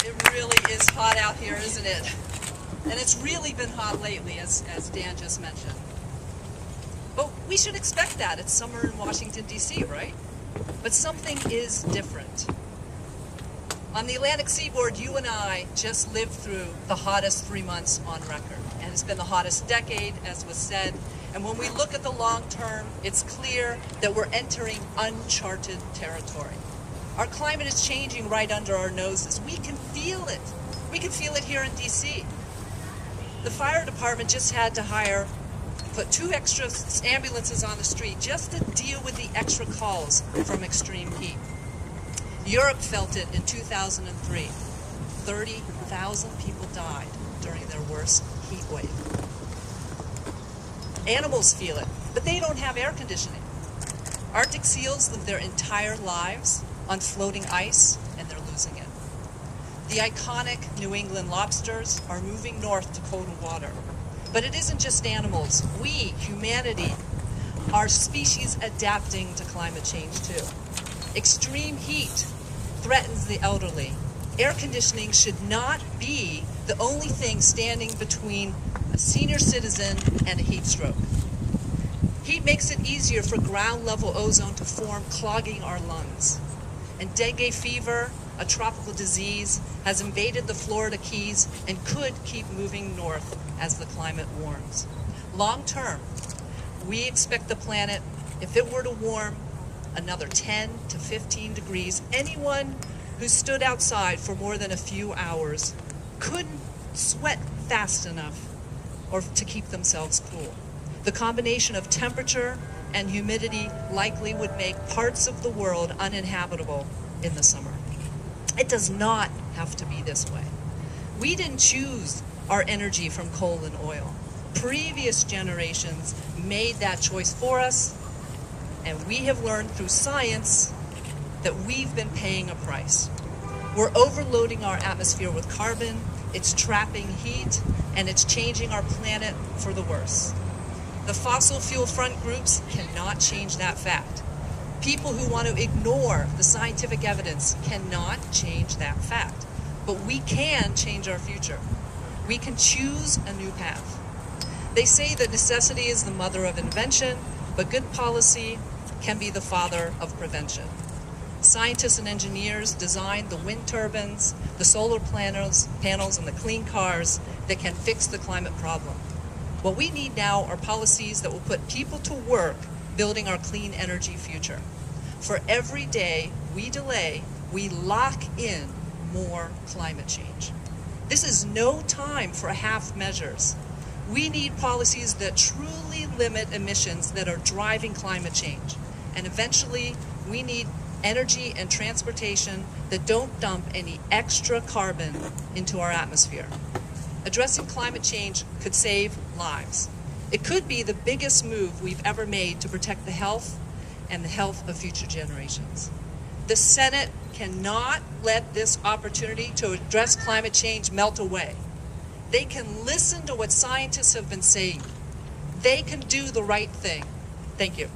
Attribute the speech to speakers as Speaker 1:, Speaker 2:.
Speaker 1: it really is hot out here, isn't it? And it's really been hot lately, as Dan just mentioned. But we should expect that. It's summer in Washington, D.C., right? But something is different. On the Atlantic seaboard, you and I just lived through the hottest 3 months on record. And it's been the hottest decade, as was said. And when we look at the long term, it's clear that we're entering uncharted territory. Our climate is changing right under our noses. We can feel it. We can feel it here in D.C. The fire department just had to put 2 extra ambulances on the street just to deal with the extra calls from extreme heat. Europe felt it in 2003. 30,000 people died during their worst heat wave. Animals feel it, but they don't have air conditioning. Arctic seals live their entire lives on floating ice, and they're losing it. The iconic New England lobsters are moving north to colder water. But it isn't just animals. We, humanity, our species adapting to climate change too. Extreme heat threatens the elderly. Air conditioning should not be the only thing standing between a senior citizen and a heat stroke. Heat makes it easier for ground level ozone to form, clogging our lungs. And dengue fever, a tropical disease, has invaded the Florida Keys and could keep moving north as the climate warms. Long term, we expect the planet, if it were to warm another 10 to 15 degrees, anyone who stood outside for more than a few hours couldn't sweat fast enough or to keep themselves cool. The combination of temperature and humidity likely would make parts of the world uninhabitable in the summer. It does not have to be this way. We didn't choose our energy from coal and oil. Previous generations made that choice for us, and we have learned through science that we've been paying a price. We're overloading our atmosphere with carbon, it's trapping heat, and it's changing our planet for the worse. The fossil fuel front groups cannot change that fact. People who want to ignore the scientific evidence cannot change that fact. But we can change our future. We can choose a new path. They say that necessity is the mother of invention, but good policy can be the father of prevention. Scientists and engineers designed the wind turbines, the solar panels, and the clean cars that can fix the climate problem. What we need now are policies that will put people to work building our clean energy future. For every day we delay, we lock in more climate change. This is no time for half measures. We need policies that truly limit emissions that are driving climate change. And eventually, we need energy and transportation that don't dump any extra carbon into our atmosphere. Addressing climate change could save lives. It could be the biggest move we've ever made to protect the health and the health of future generations. The Senate cannot let this opportunity to address climate change melt away. They can listen to what scientists have been saying. They can do the right thing. Thank you.